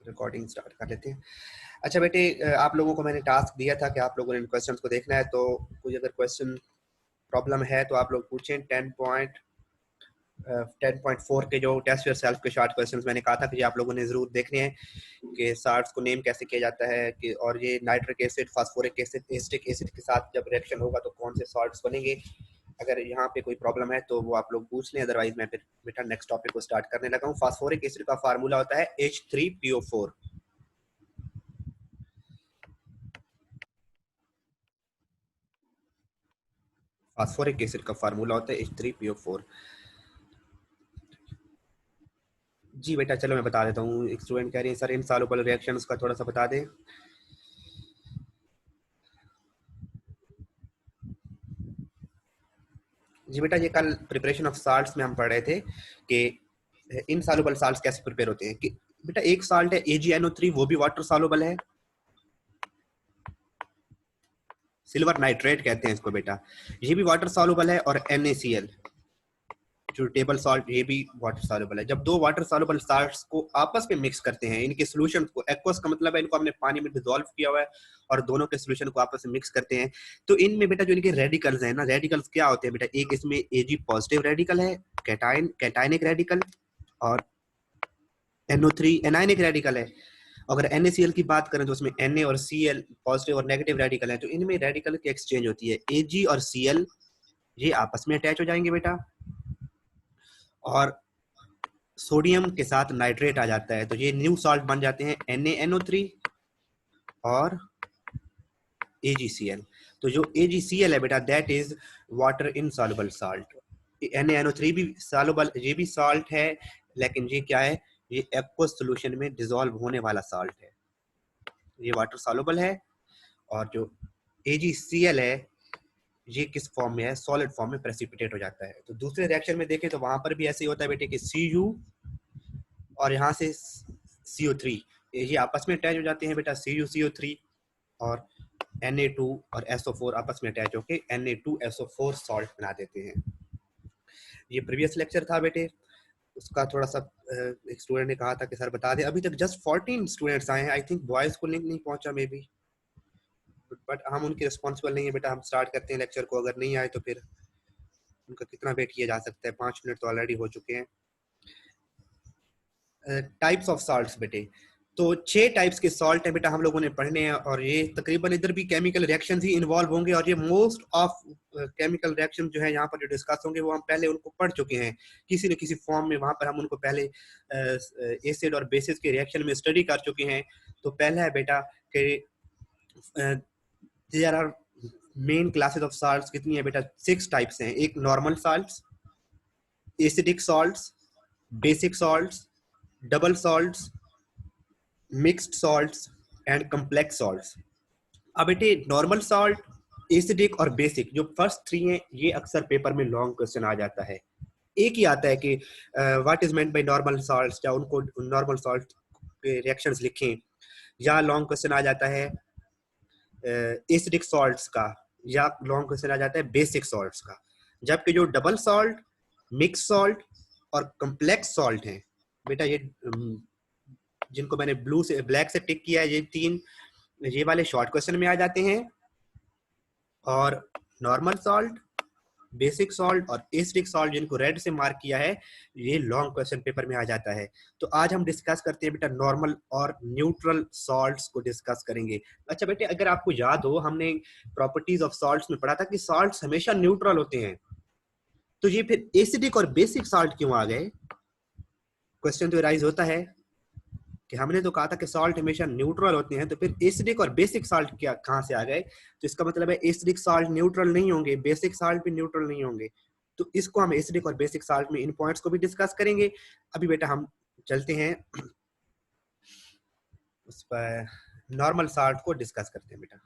Recording start कर लेते हैं। अच्छा बेटे, आप लोगों को मैंने टास्क दिया था कि आप लोगों ने इन क्वेश्चंस को देखना है, तो कोई अगर क्वेश्चन प्रॉब्लम है तो आप लोग पूछें। 10.4 के जो टेस्ट योर सेल्फ के शॉर्ट क्वेश्चंस मैंने कहा था कि आप लोगों ने जरूर देखने हैं कि साल्ट्स को नेम कैसे किया जाता है कि, और ये nitric acid, phosphoric acid, acetic acid के साथ जब रिएक्शन होगा तो कौन से सॉल्ट्स बनेंगे। अगर यहाँ पे कोई प्रॉब्लम है तो वो आप लोग पूछ लें, अदरवाइज मैं फिर बेटा नेक्स्ट टॉपिक को स्टार्ट करने लगा हूँ। फास्फोरिक एसिड का फार्मूला होता है H3PO4। फास्फोरिक एसिड का फार्मूला होता है H3PO4। जी बेटा चलो मैं बता देता हूँ। एक स्टूडेंट कह रही है सर इनसॉल्युबल रिएक्शंस का थोड़ा सा बता दें। जी बेटा, ये कल प्रिपरेशन ऑफ साल्ट्स में हम पढ़ रहे थे कि इनसॉल्युबल साल्ट्स कैसे प्रिपेयर होते हैं। कि बेटा एक साल्ट है AgNO3, वो भी वाटर सॉल्युबल है, सिल्वर नाइट्रेट कहते हैं इसको बेटा, ये भी वाटर सॉल्युबल है। और NaCl जो टेबल सॉल्ट, ये भी वाटर सॉल्युबल है। जब दो वाटर सॉल्युबल साल्ट्स को आपस में मिक्स करते हैं, इनके सॉल्यूशन को, एक्वस का मतलब है इनको हमने पानी में डिसॉल्व किया हुआ है और दोनों के सॉल्यूशन को आपस में मिक्स करते हैं, तो इनमें बेटा जो इनके रेडिकल्स हैं ना, रेडिकल्स क्या होते हैं बेटा, एक इसमें Ag पॉजिटिव रेडिकल है, कैटाइनिक रेडिकल, और NO3 एनायनिक रेडिकल है। अगर NaCl की बात करें तो उसमें Na और Cl पॉजिटिव और नेगेटिव रेडिकल है, तो इनमें रेडिकल की एक्सचेंज होती है। Ag और Cl ये आपस में अटैच हो जाएंगे बेटा, और सोडियम के साथ नाइट्रेट आ जाता है, तो ये न्यू सॉल्ट बन जाते हैं NaNO3 और AgCl। तो जो AgCl है बेटा, that is water insoluble salt. NaNO3 भी सॉल्युबल, ये भी सॉल्ट है, लेकिन ये क्या है, ये एक्वस सॉल्यूशन में डिसॉल्व होने वाला सॉल्ट है, ये वाटर सॉल्युबल है। और जो AgCl है ये किस फॉर्म में है, सॉलिड फॉर्म में प्रेसिपिटेट हो जाता है। तो दूसरे रिएक्शन में देखें तो वहां पर भी ऐसे ही होता है बेटे कि Cu और यहाँ से CO3 ये आपस में अटैच हो जाते हैं बेटा, CuCO3 और Na2 और SO4 आपस में अटैच होकर Na2SO4 सॉल्ट बना देते हैं। ये प्रीवियस लेक्चर था बेटे, उसका थोड़ा सा एक स्टूडेंट ने कहा था कि सर बता दें। अभी तक जस्ट 14 स्टूडेंट्स आए हैं, आई थिंक बॉयज को लिंक नहीं पहुंचा मे बी, बट हम उनके रिस्पॉन्सिबल नहीं है बेटा। हम स्टार्ट करते हैं लेक्चर को, अगर नहीं आए तो फिर उनका कितना वेट किया जा सकता है, 5 मिनट तो ऑलरेडी हो चुके हैं। टाइप्स ऑफ सॉल्ट्स बेटे, तो 6 टाइप्स के सॉल्ट है बेटा हम लोगों ने पढ़ने हैं, और ये तकरीबन इधर भी केमिकल रिएक्शंस ही इन्वॉल्व होंगे, और ये मोस्ट ऑफ केमिकल रिएक्शन जो है यहाँ पर जो डिस्कस होंगे वो हम पहले उनको पढ़ चुके हैं किसी न किसी फॉर्म में। वहां पर हम उनको पहले एसिड और बेसिस के रिएक्शन में स्टडी कर चुके हैं। तो पहला है बेटा कि there are main classes of salts कितनी है बेटा, 6 टाइप्स हैं। एक normal salts, acidic salts, basic salts, double salts, mixed salts and complex salts. अब बेटे नॉर्मल सॉल्ट, एसिडिक और बेसिक जो फर्स्ट 3 हैं, ये अक्सर पेपर में लॉन्ग क्वेश्चन आ जाता है। एक ही आता है कि what is meant by normal salts, या उनको नॉर्मल सॉल्ट के रिएक्शंस लिखें, या लॉन्ग क्वेश्चन आ जाता है एसिडिक सॉल्ट्स का, या लॉन्ग क्वेश्चन आ जाता है बेसिक सॉल्ट्स का। जबकि जो डबल सॉल्ट, मिक्स सॉल्ट और कम्प्लेक्स सॉल्ट हैं बेटा, ये जिनको मैंने ब्लू से ब्लैक से टिक किया है, ये 3 ये वाले शॉर्ट क्वेश्चन में आ जाते हैं। और नॉर्मल सॉल्ट, बेसिक सॉल्ट और एसिडिक सॉल्ट जिनको रेड से मार्क किया है, ये लॉन्ग क्वेश्चन पेपर में आ जाता है। तो आज हम डिस्कस करते हैं बेटा नॉर्मल और न्यूट्रल सॉल्ट्स को डिस्कस करेंगे। अच्छा बेटे, अगर आपको याद हो हमने प्रॉपर्टीज ऑफ सॉल्ट्स में पढ़ा था कि सॉल्ट्स हमेशा न्यूट्रल होते हैं, तो ये फिर एसिडिक और बेसिक सॉल्ट क्यों आ गए? क्वेश्चन तो राइज होता है कि हमने तो कहा था कि सॉल्ट हमेशा न्यूट्रल होते हैं, तो फिर एसिडिक और बेसिक सॉल्ट क्या कहां से आ गए? तो इसका मतलब है एसिडिक सॉल्ट न्यूट्रल नहीं होंगे, बेसिक सॉल्ट भी न्यूट्रल नहीं होंगे। तो इसको हम एसिडिक और बेसिक सॉल्ट में इन पॉइंट्स को भी डिस्कस करेंगे। अभी बेटा हम चलते हैं उस पर नॉर्मल सॉल्ट को डिस्कस करते हैं बेटा।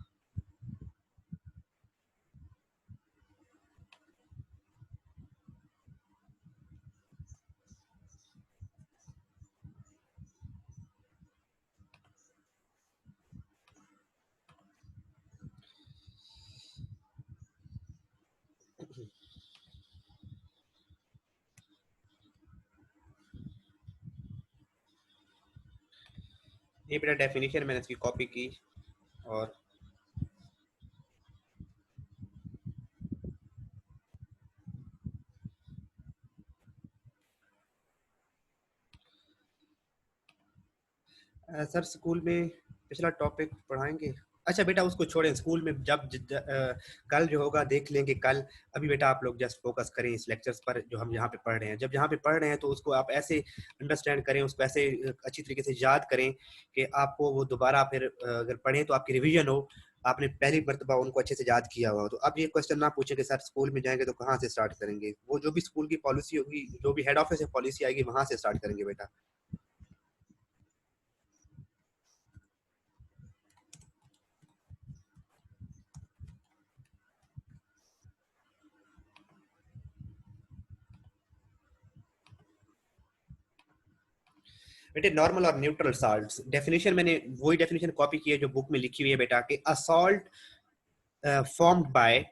ये बेटा डेफिनेशन मैंने इसकी कॉपी की। और सर स्कूल में पिछला टॉपिक पढ़ाएंगे। अच्छा बेटा उसको छोड़ें, स्कूल में जब कल जो होगा देख लेंगे कल। अभी बेटा आप लोग जस्ट फोकस करें इस लेक्चर्स पर जो हम यहाँ पे पढ़ रहे हैं। जब यहाँ पे पढ़ रहे हैं तो उसको आप ऐसे अंडरस्टैंड करें, उसको ऐसे अच्छी तरीके से याद करें कि आपको वो दोबारा फिर अगर पढ़ें तो आपकी रिविजन हो, आपने पहली मरतबा उनको अच्छे से याद किया हुआ। तो अब ये क्वेश्चन ना पूछे कि सर स्कूल में जाएंगे तो कहाँ से स्टार्ट करेंगे। वो जो भी स्कूल की पॉलिसी होगी, जो भी हेड ऑफिस से पॉलिसी आएगी, वहां से स्टार्ट करेंगे बेटा। बेटे नॉर्मल और न्यूट्रल साल्ट्स डेफिनेशन मैंने वही डेफिनेशन कॉपी की है जो बुक में लिखी हुई है बेटा, कि a salt formed by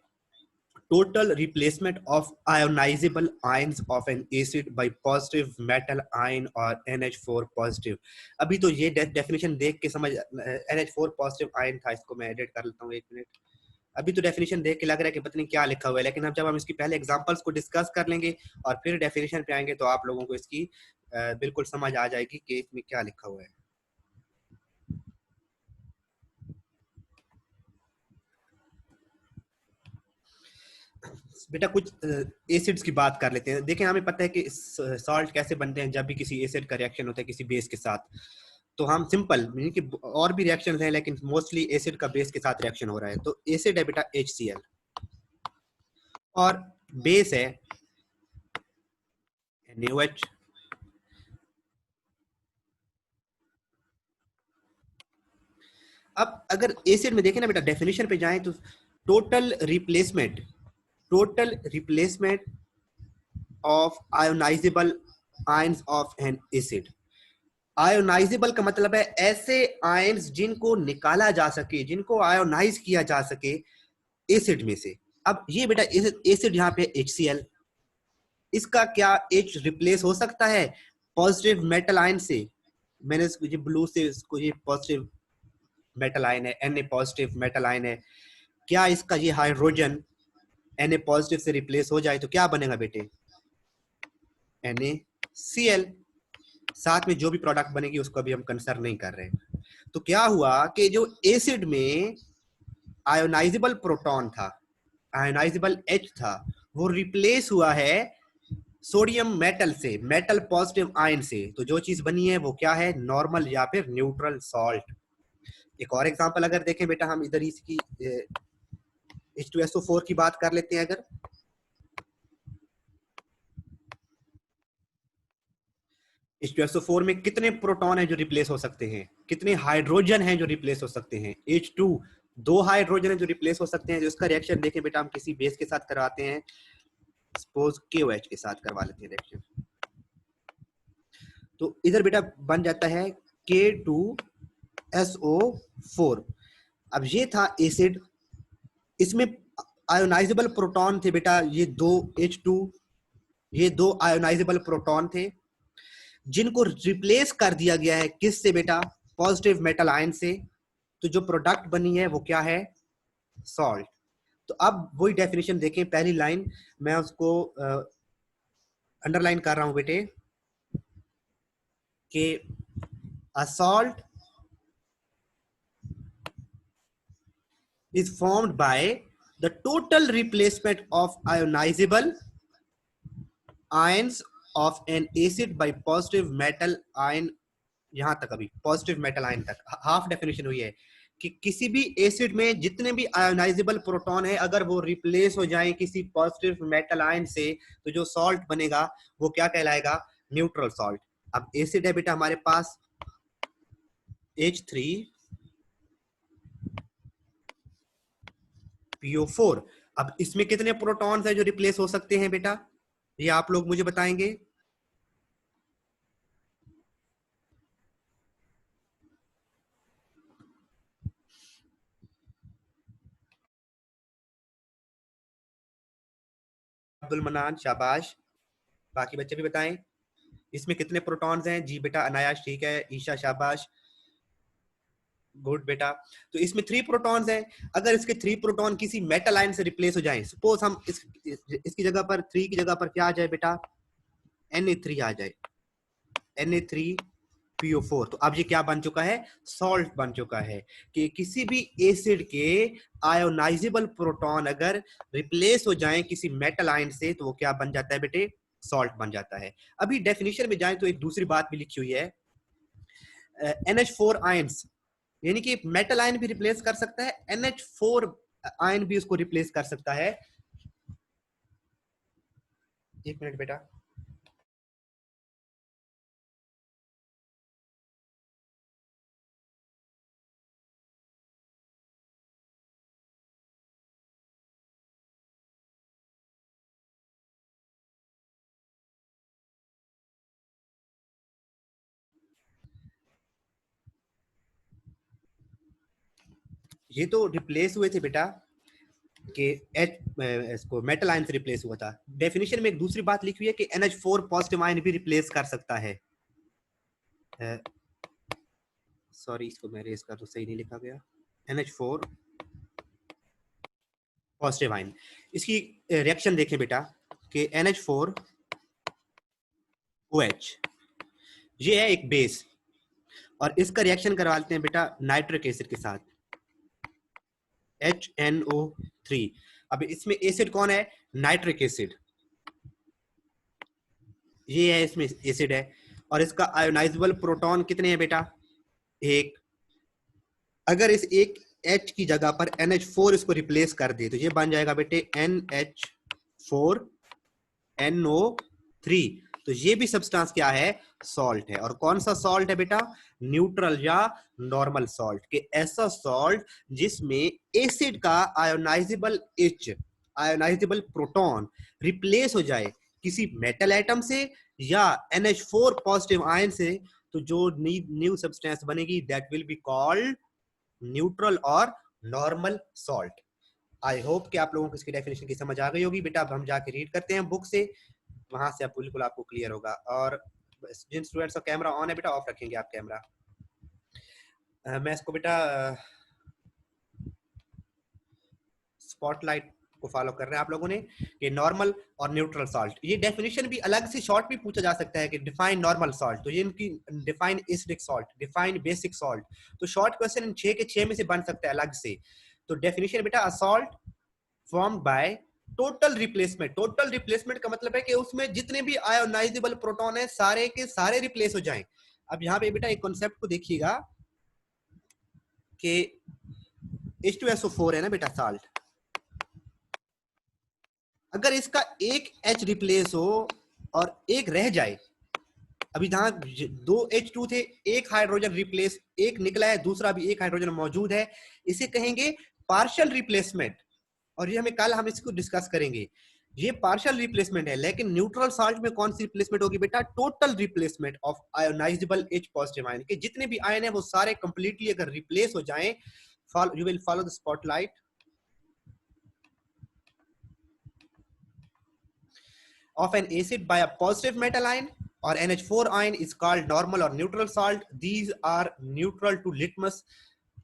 total replacement of ionizable ions of an acid by positive metal ion or NH4 positive। अभी तो ये डेफिनेशन देख के समझ, NH4 पॉजिटिव आयन था, इसको मैं एडिट कर लेता हूँ एक मिनट। अभी तो डेफिनेशन देख के लग रहा है कि पता नहीं क्या लिखा हुआ है, लेकिन अब जब हम इसकी पहले एग्जांपल्स को डिस्कस कर लेंगे और फिर डेफिनेशन पे आएंगे तो आप लोगों को इसकी बिल्कुल समझ आ जाएगी कि इसमें क्या लिखा हुआ है। बेटा कुछ एसिड्स की बात कर लेते हैं। देखें हमें पता है कि सॉल्ट कैसे बनते हैं। जब भी किसी एसिड का रिएक्शन होता है किसी बेस के साथ, तो हम सिंपल यानी कि और भी रिएक्शन हैं लेकिन मोस्टली एसिड का बेस के साथ रिएक्शन हो रहा है। तो एसिड है बेटा HCl और बेस है NaOH। अब अगर एसिड में देखें ना बेटा, डेफिनेशन पे जाएं तो total replacement, total replacement of ionisable ions of N acid. Ionisable का मतलब है ऐसे आयंस जिनको निकाला जा सके, जिनको आयोनाइज किया जा सके एसिड में से। अब ये बेटा एसिड यहाँ पे HCl, इसका क्या H रिप्लेस हो सकता है पॉजिटिव मेटल आयन से। मैंने इसको ये ब्लू से, इसको ये पॉजिटिव मेटल आयन है, Na पॉजिटिव मेटल आयन है। क्या इसका ये हाइड्रोजन Na पॉजिटिव से रिप्लेस हो जाए तो क्या बनेगा बेटे, NaCl। साथ में जो भी प्रोडक्ट बनेगी उसको अभी हम कंसिडर नहीं कर रहे हैं। तो क्या हुआ कि जो एसिड में आयोनाइजेबल प्रोटॉन था, आयोनाइजेबल H था, वो रिप्लेस हुआ है सोडियम मेटल से, मेटल पॉजिटिव आयन से। तो जो चीज बनी है वो क्या है, नॉर्मल या फिर न्यूट्रल सॉल्ट। एक और एग्जांपल अगर देखें बेटा, हम इधर इसकी H2SO4 की बात कर लेते हैं। अगर H2SO4 में कितने प्रोटॉन है जो रिप्लेस हो सकते हैं, कितने हाइड्रोजन हैं जो रिप्लेस हो सकते हैं, H2 दो हाइड्रोजन है जो रिप्लेस हो सकते हैं। जो इसका रिएक्शन देखें बेटा, हम किसी बेस के साथ करवाते हैं, सपोज KOH के साथ करवा लेते हैं रिएक्शन। तो इधर बेटा बन जाता है K2SO4। अब ये था एसिड, इसमें आयोनाइजेबल प्रोटॉन थे बेटा, ये दो H2, ये दो आयोनाइजेबल प्रोटॉन थे जिनको रिप्लेस कर दिया गया है किससे बेटा, पॉजिटिव मेटल आयन से। तो जो प्रोडक्ट बनी है वो क्या है, सॉल्ट। तो अब वही डेफिनेशन देखें, पहली लाइन मैं उसको अंडरलाइन कर रहा हूं बेटे, कि a salt is formed by the total replacement of ionizable ions of an acid by positive metal ion। यहां तक अभी पॉजिटिव मेटल आयन तक हाफ डेफिनेशन हुई है कि किसी भी एसिड में जितने भी आयोनाइजेबल प्रोटॉन है अगर वो रिप्लेस हो जाए किसी पॉजिटिव मेटल आयन से, तो जो सॉल्ट बनेगा वो क्या कहलाएगा, न्यूट्रल सॉल्ट। अब एसिड है बेटा हमारे पास H3PO4। अब इसमें कितने प्रोटॉन्स है जो रिप्लेस हो सकते हैं बेटा, ये आप लोग मुझे बताएंगे। अब्दुल मनान शाबाश, बाकी बच्चे भी बताएं इसमें कितने प्रोटॉन्स हैं। जी बेटा अनायाश ठीक है, ईशा शाबाश। गुड बेटा। तो इसमें 3 प्रोटॉन्स हैं। अगर इसके 3 प्रोटॉन किसी मेटल आयन से रिप्लेस हो जाएं, सपोज हम इसकी जगह पर 3 की जगह पर क्या आ जाए बेटा, Na3 आ जाए, Na3PO4, तो अब ये क्या बन चुका है, सॉल्ट बन चुका है। कि किसी भी एसिड के आयोनाइजेबल प्रोटॉन अगर रिप्लेस हो जाएं किसी मेटल आयन से, तो वो क्या बन जाता है बेटे, सॉल्ट बन जाता है। अभी डेफिनेशन में जाएं तो एक दूसरी बात भी लिखी हुई है, NH4 आयंस, यानी कि मेटल आयन भी रिप्लेस कर सकता है, NH4 आयन भी उसको रिप्लेस कर सकता है। एक मिनट बेटा, ये तो रिप्लेस हुए थे बेटा कि एच इसको मेटल आयन से रिप्लेस हुआ था। डेफिनेशन में एक दूसरी बात लिखी हुई है कि NH4 पॉजिटिव आयन भी रिप्लेस कर सकता है। सॉरी, इसको मैं रेस कर दूं, सही नहीं लिखा गया, NH4 पॉजिटिव आयन। इसकी रिएक्शन देखें बेटा कि NH4OH ये है एक बेस, और इसका रिएक्शन करवाते हैं बेटा नाइट्रिक एसिड के साथ, HNO3। अब इसमें एसिड कौन है, नाइट्रिक एसिड, ये है इसमें एसिड है, और इसका आयोनाइजेबल प्रोटॉन कितने हैं बेटा, एक। अगर इस एक H की जगह पर NH4 इसको रिप्लेस कर दे, तो ये बन जाएगा बेटे NH4NO3। तो ये भी सब्सटेंस क्या है, सॉल्ट है। और कौन सा सॉल्ट है बेटा, न्यूट्रल या नॉर्मल सॉल्ट, के ऐसा सॉल्ट जिसमें एसिड का ionisable H, ionisable proton replace हो जाए किसी मेटल एटम से या NH4 पॉजिटिव आयन से, तो जो न्यू सब्सटेंस बनेगी that will be called neutral और नॉर्मल सॉल्ट। आई होप कि आप लोगों को इसकी डेफिनेशन की समझ आ गई होगी बेटा। अब हम जाके रीड करते हैं बुक से, वहां से आप बिल्कुल आपको क्लियर होगा। और जिन स्टूडेंट्स का कैमरा ऑन है बेटा, ऑफ रखेंगे आप कैमरा। मैं इसको बेटा स्पॉटलाइट को फॉलो कर रहे हैं आप लोगों ने, कि नॉर्मल और न्यूट्रल सॉल्ट, ये डेफिनेशन भी अलग से शॉर्ट भी पूछा जा सकता है कि डिफाइन नॉर्मल सॉल्ट, तो ये इनकी define acidic salt, define basic salt. तो शॉर्ट क्वेश्चन 6 के 6 में से बन सकता है अलग से। तो डेफिनेशन बेटा, a salt formed by total replacement. Total replacement का मतलब है कि उसमें जितने भी आयोनाइजेबल प्रोटॉन है सारे के सारे रिप्लेस हो जाएं। अब यहाँ पे बेटा एक कॉन्सेप्ट को देखिएगा कि H2SO4 है ना बेटा साल्ट, अगर इसका एक H रिप्लेस हो और एक रह जाए, अभी जहां 2 H2 थे, एक हाइड्रोजन रिप्लेस, एक निकला है, दूसरा भी एक हाइड्रोजन मौजूद है, इसे कहेंगे पार्शियल रिप्लेसमेंट। और ये हमें कल हम इसको डिस्कस करेंगे। ये पार्शियल रिप्लेसमेंट है, लेकिन न्यूट्रल सॉल्ट में कौन सी रिप्लेसमेंट होगी बेटा, total replacement of ionisable H positive ion, के जितने भी आयन है वो सारे कंप्लीटली अगर रिप्लेस हो जाएं, you will follow the spotlight of an acid by a positive metal ion or NH4 ion is called normal or neutral salt. These are neutral to litmus,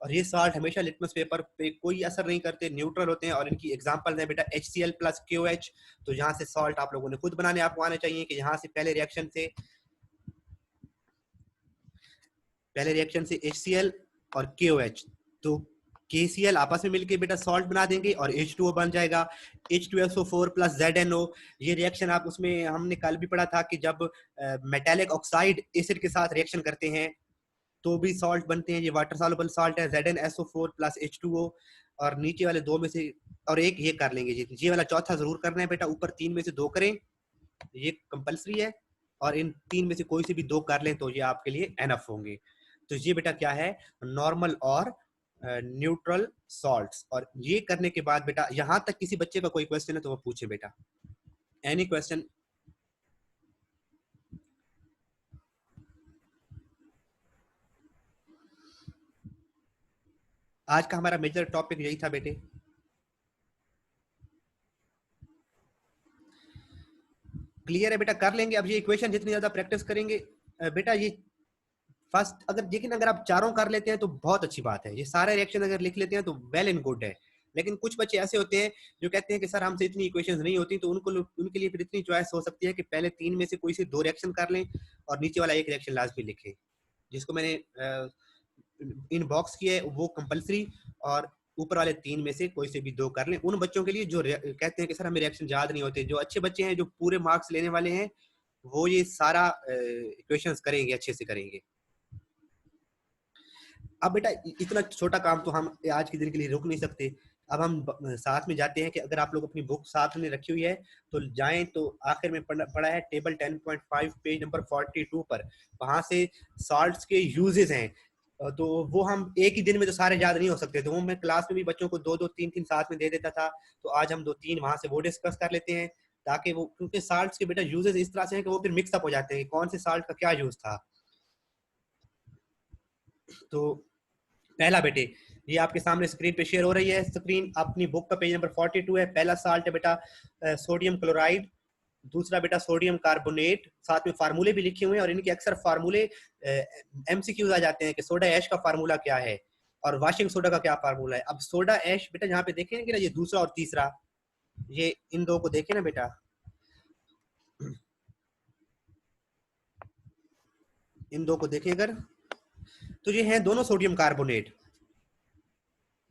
और ये साल्ट हमेशा litmus paper पे कोई असर नहीं करते, न्यूट्रल होते हैं। और इनकी एग्जांपल है बेटा HCl प्लस KOH। तो यहाँ से सॉल्ट आप लोगों ने खुद बनाने आपको आने चाहिए, कि यहाँ से पहले रिएक्शन से HCl और KOH, तो KCl आपस में मिलके बेटा सॉल्ट बना देंगे और H2O बन जाएगा, H2SO4 प्लस ZNO। ये रिएक्शन आप उसमें हमने कल भी पढ़ा था कि जब मेटालिक ऑक्साइड एसिड के साथ रिएक्शन करते हैं तो भी सॉल्ट बनते हैं। ये वाटर सॉल्युबल सॉल्ट है, ZnSO4 प्लस H2O। और नीचे वाले दो में से और एक ये कर लेंगे, ये वाला चौथा जरूर करना है बेटा, ऊपर 3 में से 2 करें, ये कंपलसरी है। और इन 3 में से कोई से भी 2 कर लें तो ये आपके लिए एनफ होंगे। तो ये बेटा क्या है, नॉर्मल और न्यूट्रल सॉल्ट्स। और ये करने के बाद बेटा, यहां तक किसी बच्चे का कोई क्वेश्चन है तो वो पूछे बेटा, एनी क्वेश्चन। आज का हमारा मेजर टॉपिक यही था बेटे। क्लियर है बेटा, कर लेंगे। अब ये इक्वेशन जितनी ज्यादा प्रैक्टिस करेंगे बेटा, ये फर्स्ट अगर, लेकिन अगर आप चारों कर लेते हैं तो बहुत अच्छी बात है, ये सारे रिएक्शन अगर लिख लेते हैं तो वेल एंड गुड है। लेकिन कुछ बच्चे ऐसे होते हैं जो कहते हैं कि सर हमसे इतनी इक्वेशंस नहीं होती, तो उनके लिए फिर इतनी चॉइस हो सकती है कि पहले 3 में से कोई से 2 रिएक्शन कर लें और नीचे वाला एक रिएक्शन लास्ट में लिखें, जिसको मैंने इन बॉक्स किया है वो कंपलसरी, और ऊपर वाले 3 में से कोई से भी 2 कर लें। उन बच्चों के लिए जो कहते हैं कि सर हमें रिएक्शन याद नहीं होते, जो अच्छे बच्चे हैं जो पूरे मार्क्स लेने वाले हैं, वो ये सारा इक्वेशंस करेंगे, अच्छे से करेंगे। अब बेटा इतना छोटा काम तो हम आज के दिन के लिए रुक नहीं सकते। अब हम साथ में जाते हैं कि अगर आप लोग अपनी बुक साथ में रखी हुई है तो जाएं, तो आखिर में पढ़ा है टेबल 10.5 पेज नंबर 42 पर, वहां से सॉल्ट्स के यूजेस हैं। तो वो हम एक ही दिन में तो सारे याद नहीं हो सकते, तो वो मैं क्लास में भी बच्चों को 2-2 3-3 साथ में दे देता था। तो आज हम 2-3 वहां से वो डिस्कस कर लेते हैं, ताकि वो, क्योंकि साल्ट्स के बेटा यूजेस इस तरह से हैं कि वो फिर मिक्सअप हो जाते हैं कि कौन से साल्ट का क्या यूज था। तो पहला बेटे, ये आपके सामने स्क्रीन पे शेयर हो रही है स्क्रीन, अपनी बुक का पेज नंबर 42 है। पहला साल्ट है बेटा सोडियम क्लोराइड, दूसरा बेटा सोडियम कार्बोनेट, साथ में फार्मूले भी लिखे हुए हैं और इनके अक्सर फार्मूले एमसीक्यूज आ जाते हैं कि सोडा ऐश का फार्मूला क्या है और वाशिंग सोडा का क्या फार्मूला है। अब सोडा ऐश बेटा यहाँ पे देखें कि ना, ये दूसरा और तीसरा, ये इन दो को देखें ना बेटा, इन दो को देखें अगर, तो ये हैं दोनों सोडियम कार्बोनेट,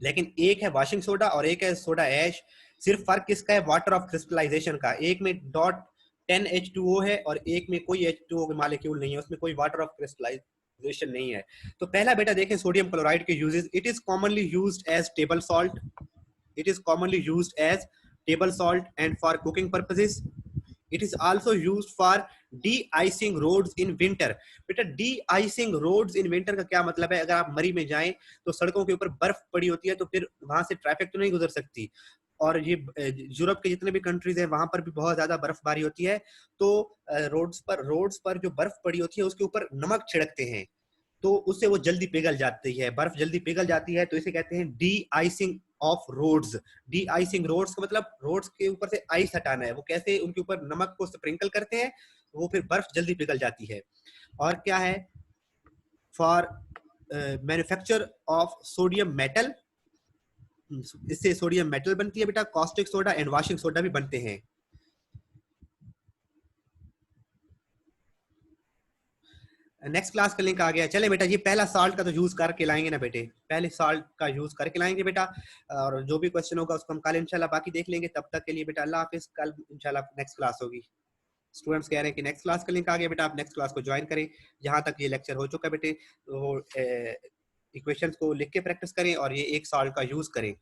लेकिन एक है वाशिंग सोडा और एक है सोडा ऐश। सिर्फ फर्क किसका है, वाटर ऑफ क्रिस्टलाइजेशन का। एक में डॉट 10H2O है और एक में कोई H2O के मॉलिक्यूल नहीं है, उसमें कोई वाटर ऑफ क्रिस्टलाइजेशन नहीं है। तो पहला बेटा देखें सोडियम क्लोराइड के uses. It is commonly used as table salt, it is commonly used as table salt and for cooking purposes. It is also used for de-icing roads in winter. बेटा de-icing roads in winter का क्या मतलब है, अगर आप मरी में जाएं तो सड़कों के ऊपर बर्फ पड़ी होती है, तो फिर वहां से ट्रैफिक तो नहीं गुजर सकती, और ये यूरोप के जितने भी कंट्रीज हैं वहां पर भी बहुत ज्यादा बर्फबारी होती है। तो रोड्स पर जो बर्फ पड़ी होती है उसके ऊपर नमक छिड़कते हैं, तो उससे वो जल्दी पिघल जाती है, बर्फ जल्दी पिघल जाती है, तो इसे कहते हैं de-icing of roads. De-icing roads का मतलब रोड्स के ऊपर से आइस हटाना है। वो कैसे, उनके ऊपर नमक को स्प्रिंकल करते हैं, वो फिर बर्फ जल्दी पिघल जाती है। और क्या है, for manufacture of sodium metal, इससे सोडियम मेटल बनती है बेटा, caustic soda and washing soda भी बनते हैं। नेक्स्ट क्लास का लिंक आ गया। चले बेटा, ये पहला साल्ट का तो यूज करके लाएंगे ना बेटे, पहले साल्ट का यूज करके लाएंगे बेटा, और जो भी क्वेश्चन होगा उसको हम कल इंशाल्लाह बाकी देख लेंगे। तब तक के लिए बेटा अल्लाह हाफिज, कल इंशाल्लाह नेक्स्ट क्लास होगी। स्टूडेंट्स कह रहे हैं कि नेक्स्ट क्लास का लिंक आ गया बेटा, आप नेक्स्ट क्लास को ज्वाइन करें। जहां तक ये लेक्चर हो चुका बेटे, वो इक्वेशंस को लिख के प्रैक्टिस करें और ये एक साल्ट का यूज करें।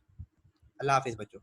अल्लाह हाफिज बच्चों।